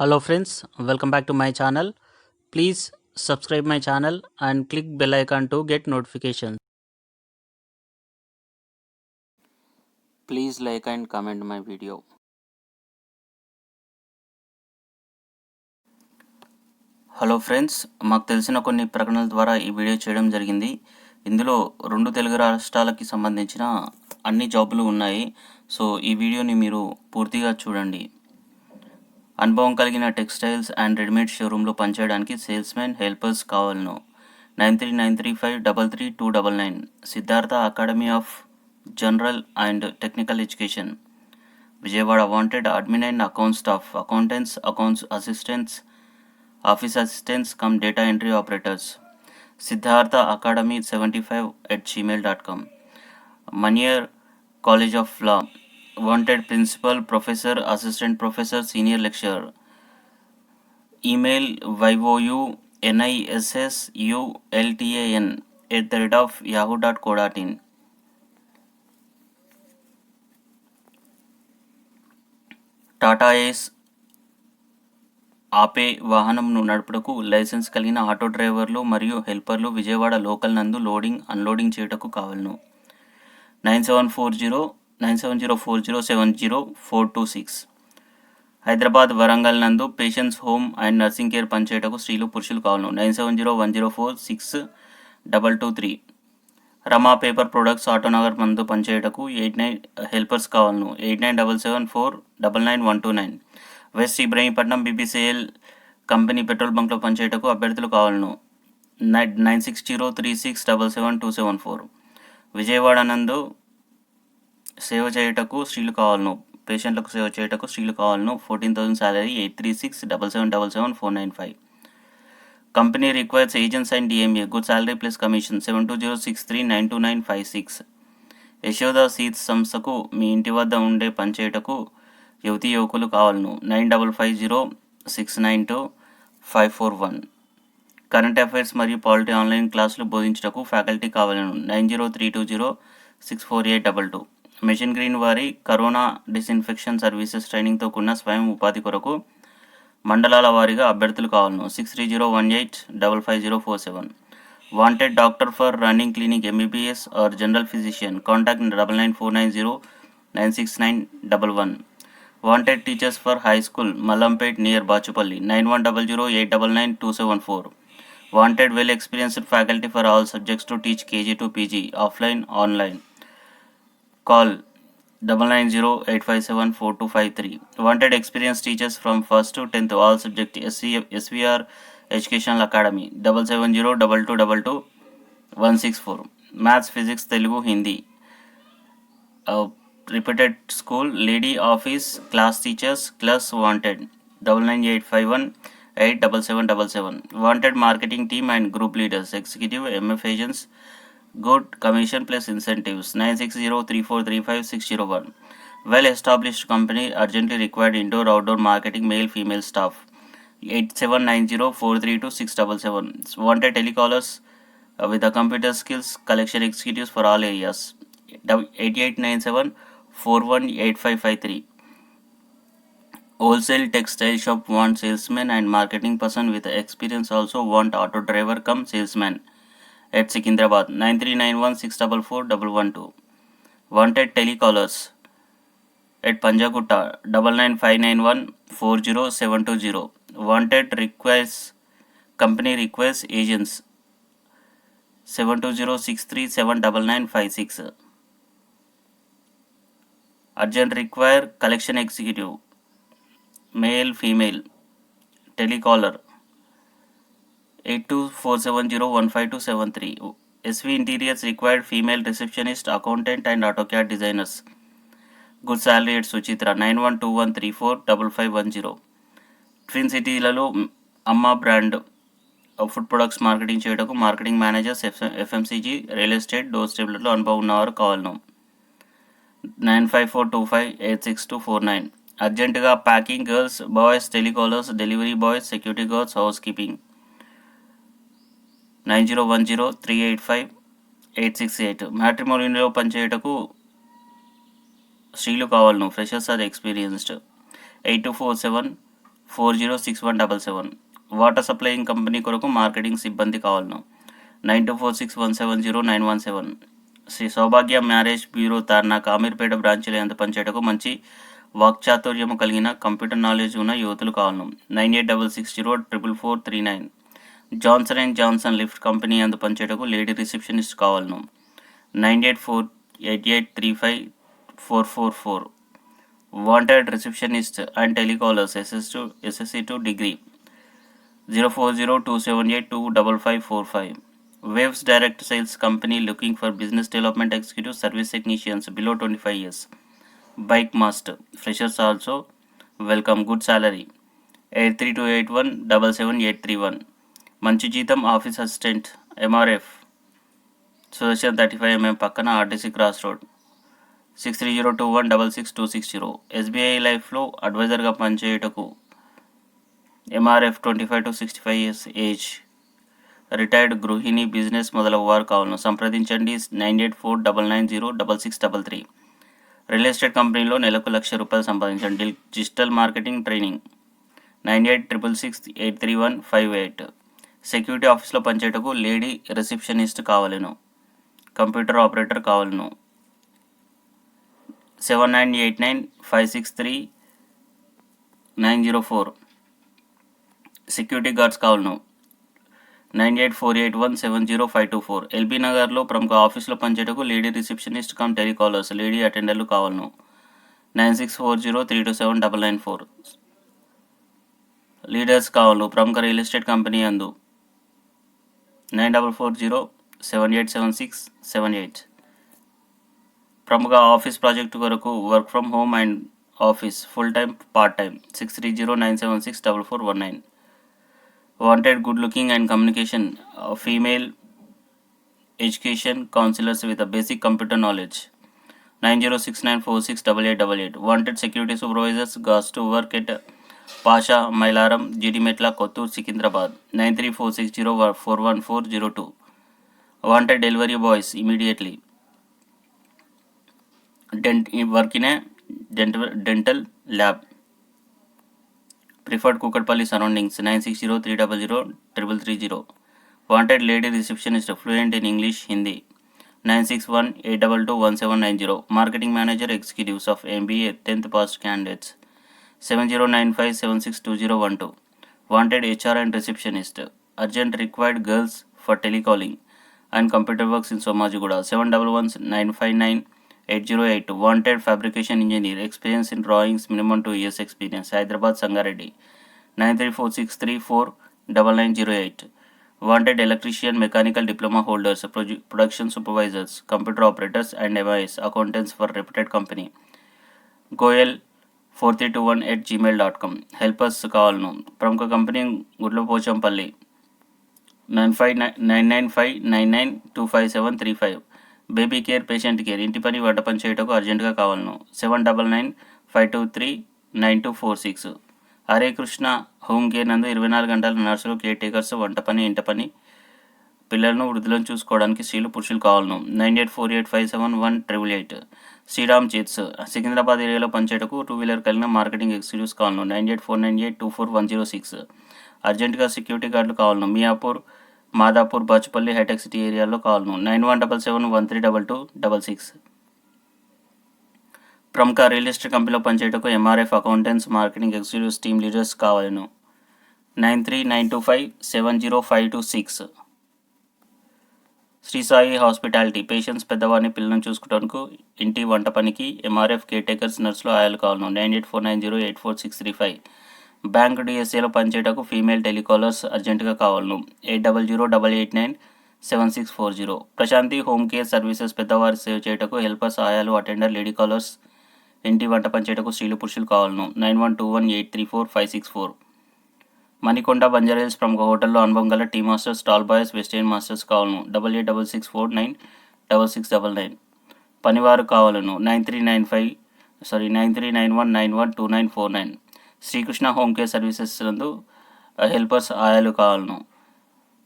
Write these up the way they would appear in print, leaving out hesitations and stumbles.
Hello friends, welcome back to my channel. Please subscribe my channel and click bell icon to get notifications. Please like and comment my video. Hello friends, మాకు తెలిసిన కొన్ని ప్రకటనల ద్వారా ఈ video చేయడం జరిగింది. ఇందులో 2 తెలుగు రాష్ట్రాలకి సంబంధించిన అన్ని జాబులు ఉన్నాయి. సో ఈ వీడియోని మీరు పూర్తిగా చూడండి. అనుభవం కలిగిన టెక్స్టైల్స్ అండ్ రెడీమేడ్ షోరూంలో పనిచేయడానికి సేల్స్మెన్ హెల్పర్స్ కావాలను. 9393533299 Siddhartha academy of general and technical education, Vijayawada. Wanted admin and account staff, accountants, accounts assistants, office assistants cum data entry operators. Siddhartha academy 75@gmail.com. మనియర్ college of law. Wanted principal, professor, assistant professor, senior lecturer. Email youyussultan@yahoo.co.in. Tata Ace Ape వాహనంను నడుపుటకు licence కలిగిన auto డ్రైవర్లు మరియు హెల్పర్లు Vijayawada local నందు loading unloading చేయుటకు కావలను. 9704070426. హైదరాబాద్, వరంగల్ నందు patients home and nursing care పనిచేయటకు స్త్రీలు పురుషులు కావలను. 9701046223. రమా పేపర్ ప్రొడక్ట్స్ ఆటోనగర్ నందు పనిచేయటకు 89 హెల్పర్స్ కావలను. 8977499129. West Ibrahimpatnam BPCL company petrol బంక్లో పనిచేయటకు అభ్యర్థులు కావలను. 9603677274. విజయవాడ నందు సేవ చేయుటకు స్త్రీలు కావలను. పేషెంట్లకు సేవ చేయుటకు స్త్రీలు కావలను. 14,000 salary. 8367774995. Company requires agents and DMA. Good salary plus commission. 7206392956. Yashoda seeds సంస్థకు మీ ఇంటి వద్ద ఉండే పనిచేయుటకు యువతీ యువకులు కావలను. 9550692541. కరెంట్ అఫైర్స్ మరియు పాలిటీ ఆన్లైన్ క్లాసులు బోధించుటకు ఫ్యాకల్టీ కావలను. 9032064822. మెషిన్ గ్రీన్ వారి కరోనా డిస్ఇన్ఫెక్షన్ సర్వీసెస్ ట్రైనింగ్తో కూడిన స్వయం ఉపాధి కొరకు మండలాల వారీగా అభ్యర్థులు కావలను. 6301855047. Wanted doctor for running clinic MBBS or general physician. Contact 9949096911. Wanted teachers for high school Mallampet near Bachupally. 9100899274. Wanted well experienced faculty for all subjects to teach KG to PG offline online. Call 9908574253. Wanted experienced teachers from 1st to 10th all subject SVR Educational Academy. 7702222164. Maths, Physics, Telugu, Hindi. Repeated school, lady office, class teachers, class wanted. 9985187777. Wanted marketing team and group leaders, executive, MF agents, good commission plus incentives. 9603435601. Well established company, urgently required indoor outdoor marketing male female staff. 8790432677. Wanted telecallers with the computer skills, collection executives for all areas. 8897418553. Wholesale textile shop want salesman and marketing person with experience. Also want auto driver come salesman at Secunderabad. 9391644112. Wanted telecallers at Panjagutta. 9959140720. Wanted requires company requires agents. 7206379956. Urgent require collection executive, male female, telecaller. 8247015273. SV Interiors required female receptionist, accountant and AutoCAD designers. Good salary at Suchitra. 9121345510. Twin సిటీలలో Amma brand food products marketing చేయటకు marketing managers, FMCG, real estate, door స్టెప్లలో అనుభవం ఉన్నవారు కావాలను. 9542586249. అర్జెంటుగా packing girls, boys, telecallers, delivery boys, security guards, housekeeping. 9010385868. మ్యాట్రిమోనిలో పనిచేయటకు స్త్రీలు కావాలను. Freshers or experienced. 8247 906177. Water supplying company కొరకు మార్కెటింగ్ సిబ్బంది కావాలను. 9246170917. శ్రీ సౌభాగ్య మ్యారేజ్ బ్యూరో తార్నాక అమీర్పేట బ్రాంచ్లో ఎంత పనిచేయటకు మంచి వాక్చాతుర్యము కలిగిన కంప్యూటర్ నాలెడ్జ్ ఉన్న యువతులు కావాలను. 9866044439. Johnson and Johnson lift company అందు పనిచేయటకు లేడీ రిసెప్షనిస్ట్ కావాలను. 9848835444. Wanted receptionist and telecallers SSC2 degree. 040278255545. Waves direct sales company looking for business development executive service technicians below 25 years. Bike master freshers also welcome. Good salary. 8328177831. మంచి జీతం. Office assistant MRF Sudarshan 35 mm పక్కన RTC cross road. 6302166260. SBI లైఫ్లో అడ్వైజర్గా పనిచేయుటకు MRF 25 to 65 years ఏజ్. Retired గృహిణి business మొదలగు వారు కావాలను. సంప్రదించండి 9849906633. రియల్ ఎస్టేట్ కంపెనీలో నెలకు ₹1,00,000 సంపాదించండి. Digital marketing training. 9866683158. సెక్యూరిటీ ఆఫీస్లో పనిచేయటకు లేడీ రిసెప్షనిస్ట్ కావాలను. కంప్యూటర్ ఆపరేటర్ కావాలను. 7989563904. సెక్యూరిటీ గార్డ్స్ కావాలను. 9848170524. ఎల్బీ నగర్లో ప్రముఖ ఆఫీసులో పనిచేయటకు lady receptionist cum telecallers lady అటెండర్లు కావాలను. 9640327994. లీడర్స్ కావాలను. ప్రముఖ రియల్ ఎస్టేట్ కంపెనీ అందు 9440787678. ప్రముఖ ఆఫీస్ ప్రాజెక్టు కొరకు work from home and office full time part time. 6309764419. Wanted good looking and communication female education counsellors with basic computer knowledge. 9069468888. Wanted security supervisors guards to work at Pasha Mylaram Jeedimetla Kothur Secunderabad. 9346041402. Wanted delivery boys immediately. Work in a dental lab. Preferred Kukatpally surroundings. 9603003330. Wanted lady receptionist fluent in English Hindi. 9618221790. Marketing manager executives of MBA 10th pass candidates. 7095762012. Wanted HR and receptionist. Urgent required girls for telecalling and computer works in Somajiguda. 7119598082. Wanted fabrication engineer experience in drawings minimum 2 years experience. Hyderabad Sangareddy. 9346349908. Wanted electrician mechanical diploma holders production supervisors computer operators and MIS accountants for reputed company. Goyal 4321@gmail.com. Helpers కావాలను. ప్రముఖ company Gudlapochampally. 959999255735. Baby care patient care ఇంటి పని వంట పని చేయటకు అర్జెంటుగా కావాలను. 7995239246. Hare Krishna home care నందు 24 గంటల నర్సులు కేర్ టేకర్స్ వంట పని ఇంట పని పిల్లలను వృద్ధులను చూసుకోవడానికి స్త్రీలు పురుషులు కావాలను. 9848571888. శ్రీరామ్ చిట్స్ సికింద్రాబాద్ ఏరియాలో పనిచేయటకు 2-wheeler కలిగిన మార్కెటింగ్ ఎగ్జిక్యూటివ్స్ కావాలను. 9849824106. అర్జెంటుగా సెక్యూరిటీ గార్డులు కావాలను. మియాపూర్ మాదాపూర్ బాచుపల్లి హైటెక్ సిటీ ఏరియాలో కావాలను. 9177132266. ప్రముఖ రియల్ ఎస్టేట్ కంపెనీలో పనిచేయటకు MRF accountants marketing executives team leaders కావాలను. 9392570526. శ్రీ సాయి హాస్పిటాలిటీ పేషెంట్స్ పెద్దవారిని పిల్లలను చూసుకోవడానికి ఇంటి వంట పనికి MRF కేర్ టేకర్స్ నర్సులు ఆయాలు కావాలను. 9849084635. బ్యాంక్ DSAలో పనిచేయటకు ఫీమేల్ టెలికాలర్స్ అర్జెంటుగా కావాలను. 8008897640. ప్రశాంతి హోమ్ కేర్ సర్వీసెస్ పెద్దవారి సేవ చేయటకు హెల్పర్స్ ఆయాలు అటెండర్ లేడీ కాలర్స్ ఇంటి వంట పనిచేయటకు స్త్రీలు పురుషులు కావాలను. 9121834564. మణికొండ బంజారాహిల్స్ ప్రముఖ హోటల్లో అనుభవం గల tea masters stall boys western masters కావాలను. 8866496699. పనివారు కావాలను. 9391912949. శ్రీకృష్ణ హోమ్ కేర్ సర్వీసెస్ నందు హెల్పర్స్ ఆయాలు కావాలను.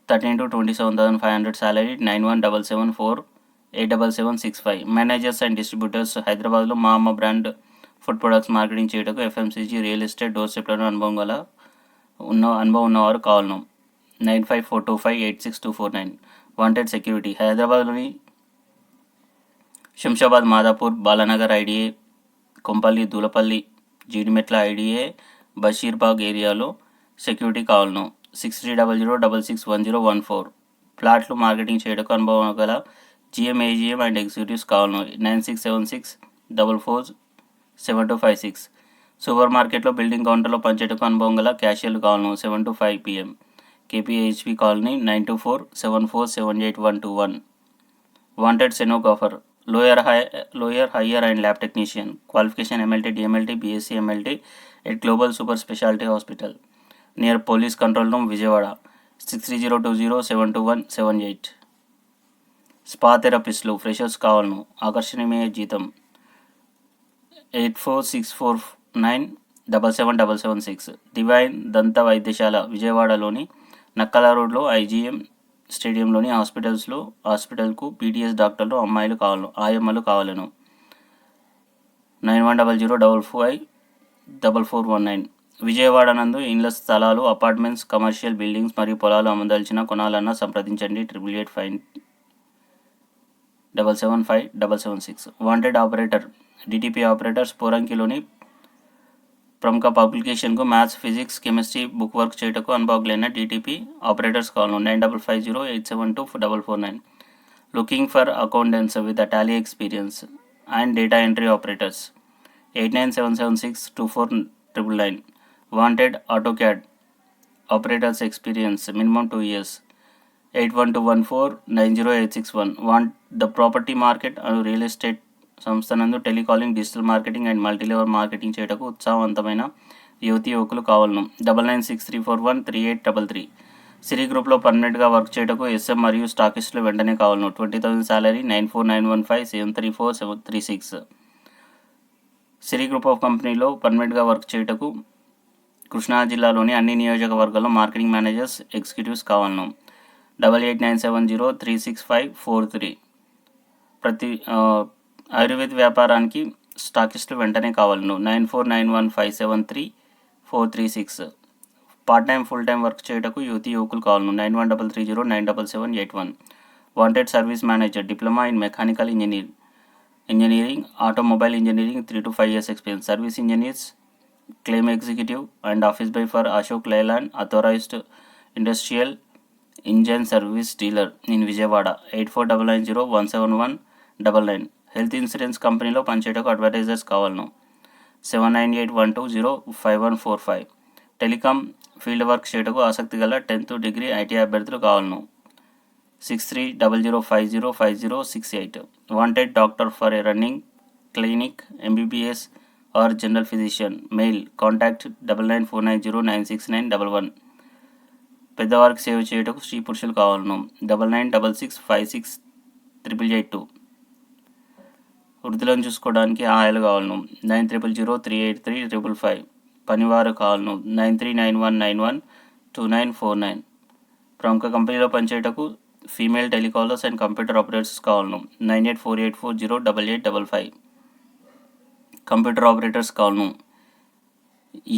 13 to 27,500 salary. 9177487765. Managers and distributors హైదరాబాద్లో మా Amma brand food products marketing చేయటకు FMCG రియల్ ఎస్టేట్ డోర్ స్టెప్లను అనుభవం గల అనుభవం ఉన్నవారు కావాలను. 9542586249. వాంటెడ్ సెక్యూరిటీ హైదరాబాద్లోని శంషాబాద్, మాదాపూర్, బాలానగర్ ఐడిఏ, కొంపల్లి, దూలపల్లి, జీడిమెట్ల ఐడిఏ, బషీర్బాగ్ ఏరియాలో సెక్యూరిటీ కావాలను. 6300661014. ఫ్లాట్లు మార్కెటింగ్ చేయడానికి అనుభవం గల GM, AGM అండ్ ఎగ్జిక్యూటివ్స్ కావాలను. 9676447256. సూపర్ మార్కెట్లో బిల్డింగ్ కౌంటర్లో పనిచేయడానికి అనుభవం గల క్యాషియర్లు కావాలను. 7 to 5 PM. KPHP colony 9247478121. Wanted stenographer lower, higher and lab technician. Qualification MLT, DMLT, BSc MLT at global super speciality hospital near police control room, Vijayawada. 6302072178. Spa థెరపిస్టులు freshers కావాలను. ఆకర్షణీయమైన జీతం. 8464977776. డివైన్ దంత వైద్యశాల, విజయవాడలోని నక్కల రోడ్లో IGM స్టేడియంలోని హాస్పిటల్కు PTS డాక్టర్లు అమ్మాయిలు కావాలను, ఆయమ్మలు కావాలను. 9100554419. విజయవాడ నందు ఇండ్ల స్థలాలు, అపార్ట్మెంట్స్, కమర్షియల్ బిల్డింగ్స్ మరియు పొలాలు అమ్మదలిచిన కొనాలన్నా సంప్రదించండి. 8885775776. వాంటెడ్ ఆపరేటర్ DTP ఆపరేటర్స్ పోరంకిలోని ప్రముఖ పబ్లికేషన్కు maths, physics, chemistry book work చేయటకు అనుభవజ్ఞులైన DTP ఆపరేటర్స్ కావాలను. 9550872449. Looking for accountants with Tally experience and data entry operators. 8977624999. Wanted AutoCAD operators experience minimum 2 years. 8121490861. Want the property market and real estate సంస్థ నందు telecalling, digital marketing and multilevel marketing చేయటకు ఉత్సాహవంతమైన యువకులు కావాలను. 9963413833. సిరి గ్రూప్లో పర్మనెంట్గా work చేయటకు SM మరియు స్టాకిస్టులు వెంటనే కావాలను. 20,000 శాలరీ. 9491573436. సిరి గ్రూప్ ఆఫ్ కంపెనీలో పర్మనెంట్గా వర్క్ చేయటకు కృష్ణా జిల్లాలోని అన్ని నియోజకవర్గాల్లో మార్కెటింగ్ మేనేజర్స్, ఎగ్జిక్యూటివ్స్ కావాలను. 8897036543. ఆయుర్వేద వ్యాపారానికి స్టాకిస్టులు వెంటనే కావాలను. 9491573436. Part time, full time work చేయటకు యువకులు కావాలను. 9133097781. Wanted service manager, diploma in mechanical engineering, automobile engineering, 3 to 5 years experience. Service engineers, claim executive and office boy for Ashok Leyland, authorised industrial engine service dealer in Vijayawada. 8490171999. Health insurance కంపెనీలో పనిచేయటకు advertisers కావాలను. 7981205145. Telecom field work చేయటకు ఆసక్తి గల 10th degree IT అభ్యర్థులు కావాలను. 6300505068. Wanted doctor for a running clinic, MBBS or general physician. Mail. Contact 9949096911. పెద్దవారికి సేవ చేయటకు స్త్రీ పురుషులు కావాలను. 9966568882. వృద్ధులను చూసుకోవడానికి ఆయాలు కావాలను. 9000383555. పనివారు కావాలను. 9391912949. ప్రముఖ కంపెనీలో పనిచేయటకు female telecallers and computer operators కావాలను. 9848408855. కంప్యూటర్ ఆపరేటర్స్ కావాలను.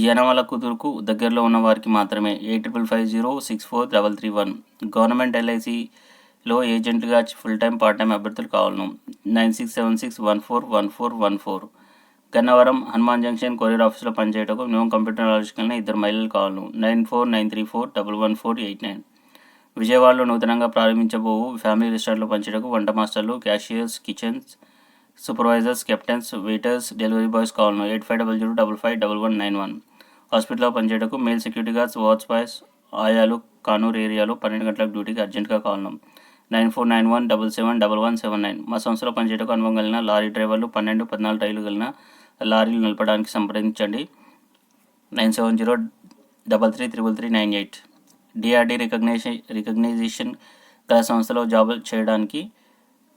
యనమల కుదురుకు దగ్గరలో ఉన్న వారికి మాత్రమే. 8550643331. గవర్నమెంట్ LICలో ఏజెంట్గా ఫుల్ టైం, పార్ట్ టైం అభ్యర్థులు కావాలను. 9676141414. గన్నవరం హనుమాన్ జంక్షన్ కొరియర్ ఆఫీస్లో పనిచేయటకు మినిమం కంప్యూటర్ నాలెడ్జ్ కలిగిన 2 మహిళలు కావాలను. 9493411489. విజయవాడలో నూతనంగా ప్రారంభించబోవు ఫ్యామిలీ రెస్టారెంట్లో పనిచేయటకు వంట మాస్టర్లు, cashiers, kitchens supervisors, captains, waiters, delivery boys కావాలను. 8500551191. హాస్పిటల్లో పనిచేయటకు male security guards, watch boys, ఆయాలు కానూరు ఏరియాలో 12 గంటలకు డ్యూటీకి అర్జెంట్గా కావాలను. 9491771179. మా సంస్థలో పనిచేయటకు అనుభవం కలిగిన లారీ డ్రైవర్లు, 12-14 టైర్లు కలిగిన లారీలు నడపడానికి సంప్రదించండి. 9703333398. DRD రికగ్నైజేషన్ గల సంస్థలో జాబ్ చేయడానికి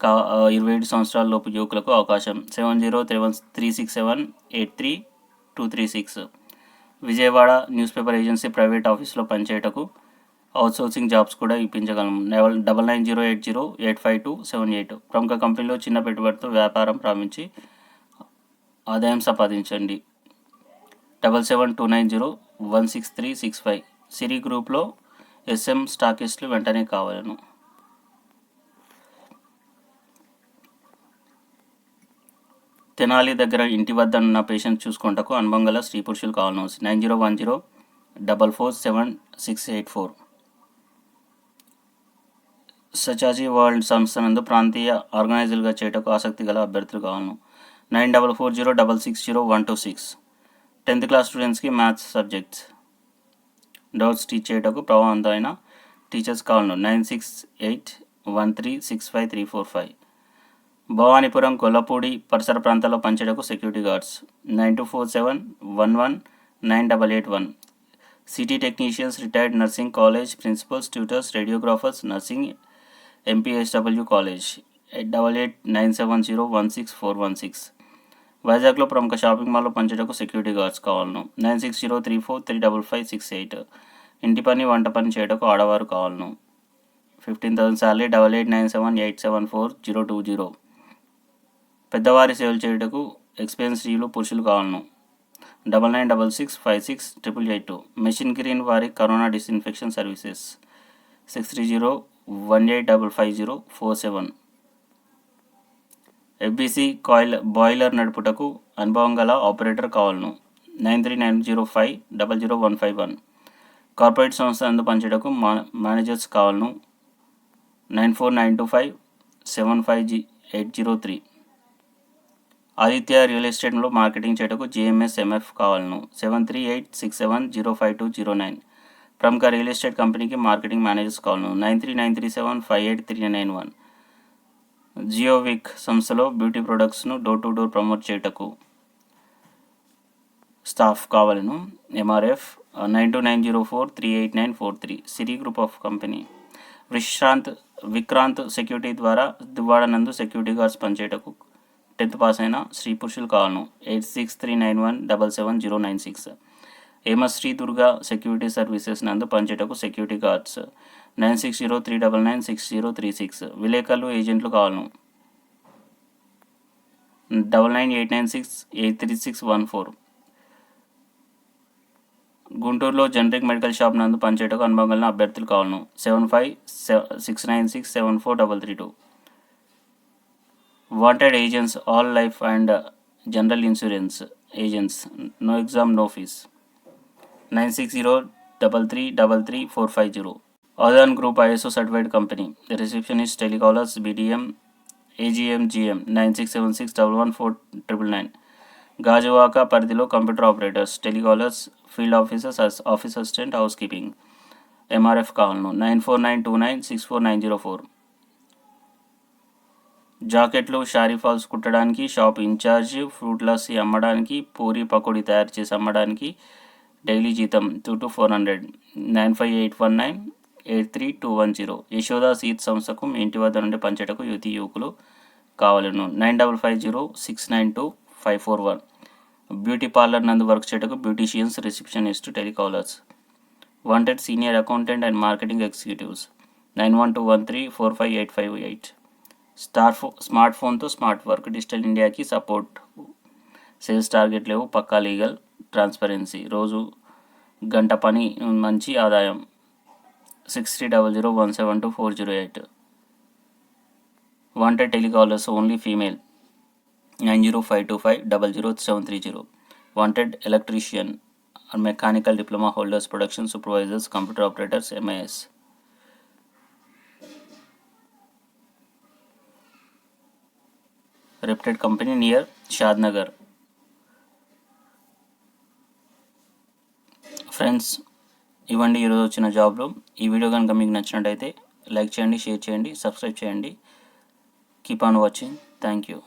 27 సంవత్సరాల లోపు యువకులకు అవకాశం. 7036783236. Vijayawada news paper agency private ఆఫీస్లో పనిచేయటకు అవుట్సోర్సింగ్ జాబ్స్ కూడా ఇప్పించగలము. 9908085278. ప్రముఖ కంపెనీలో చిన్న పెట్టుబడితో వ్యాపారం ప్రారంభించి ఆదాయం సంపాదించండి. 7729016365. సిరి గ్రూప్లో ఎస్ఎం స్టాకిస్టులు వెంటనే కావాలను. తెనాలి దగ్గర ఇంటి వద్ద ఉన్న పేషెంట్ చూసుకుంటకు అనుభవం గల స్త్రీ పురుషులు కావాలను. 9010447684. సచాజీ వరల్డ్ సంస్థ నందు ప్రాంతీయ ఆర్గనైజర్గా చేయటకు ఆసక్తి గల అభ్యర్థులు కావాలను. 9440660126. 10th క్లాస్ స్టూడెంట్స్కి మ్యాథ్స్ సబ్జెక్ట్స్ డౌట్స్ టీచ్ చేయటకు ప్రభావవంతమైన టీచర్స్ కావాలను. 9681365345. భవానీపురం, గొల్లపూడి పరిసర ప్రాంతాల్లో పనిచేయటకు security guards 9247119881. City technicians, retired nursing college principals, tutors, radiographers, nursing MPHW college 8897016416. వైజాగ్లో ప్రముఖ షాపింగ్ మాల్లో పనిచేయటకు సెక్యూరిటీ గార్డ్స్ కావాలను. 9603435568. ఇంటి పని, వంట పని చేయటకు ఆడవారు కావాలను. 15,000 శాలరీ. 8897874020. పెద్దవారి సేవలు చేయుటకు ఎక్స్పీరియన్స్ స్త్రీలు పురుషులు కావాలను. 9966568882. మెషిన్ గ్రీన్ వారి corona disinfection services 6301855047. FBC boiler నడుపుటకు అనుభవం గల ఆపరేటర్ కావాలను. 9390500151. కార్పొరేట్ సంస్థ నందు పనిచేయటకు మేనేజర్స్ కావాలను. 9492575803. ఆదిత్య రియల్ ఎస్టేట్లో మార్కెటింగ్ చేయటకు JMSMF కావాలను. 7386705209. ప్రముఖ రియల్ ఎస్టేట్ కంపెనీకి మార్కెటింగ్ మేనేజర్స్ కావాలను. 9393758391. జియోవిక్ సంస్థలో బ్యూటీ ప్రొడక్ట్స్ను డోర్ టు డోర్ ప్రమోట్ చేయటకు స్టాఫ్ కావాలను. MRF 9290438943. Siri group of company. Vikrant security ద్వారా దువ్వాడ నందు సెక్యూరిటీ గార్డ్స్ పనిచేయటకు 10th పాస్ అయిన స్త్రీ పురుషులు కావాలను. 8639177096. హేమశ్రీ దుర్గా సెక్యూరిటీ సర్వీసెస్ నందు పనిచేయటకు సెక్యూరిటీ గార్డ్స్ 9603996036. విలేకరులు, ఏజెంట్లు కావాలను. 9989683614. గుంటూరులో జనరిక్ మెడికల్ షాప్ నందు పనిచేయటకు అనుభవం కలిగిన అభ్యర్థులు కావాలను. 7569674332. Wanted agents, all life and general insurance agents, no exam no fees 9603333450. Aadhan group ISO certified company. Receptionist, telecallers, BDM, AGM, GM 9676114999. Gajuwaka పరిధిలో computer operators, telecallers, field officers, office assistant, house keeping MRF కావాలను. 9492964904. జాకెట్లు, sari falls కుట్టడానికి shop incharge, fruit lassi అమ్మడానికి, పూరి పకోడీ తయారు చేసి అమ్మడానికి daily జీతం 2 to 400. 9581983210. Yashoda seed సంస్థకు మీ ఇంటి వద్ద నుండి పనిచేయటకు యువకులు కావాలను. 9550692541. బ్యూటీ పార్లర్ నందు వర్క్ చేయటకు beauticians, receptionist, telecallers. Wanted senior accountant and marketing executives 9121345858. Smart ఫోన్తో స్మార్ట్ వర్క్. డిజిటల్ ఇండియాకి సపోర్ట్. సేల్స్ టార్గెట్ లేవు. పక్కా లీగల్. ట్రాన్స్పరెన్సీ. రోజు గంట పని, మంచి ఆదాయం. 6300172408. Wanted telecallers, only female 9052500730. Wanted electrician, mechanical diploma holders, production supervisors, computer operators, MIS. Reputed company near Shadnagar. Friends, ఇవ్వండి ఈరోజు వచ్చిన జాబ్లు. ఈ వీడియో కనుక మీకు నచ్చినట్టయితే లైక్ చేయండి, షేర్ చేయండి, సబ్స్క్రైబ్ చేయండి. Keep on watching. Thank you.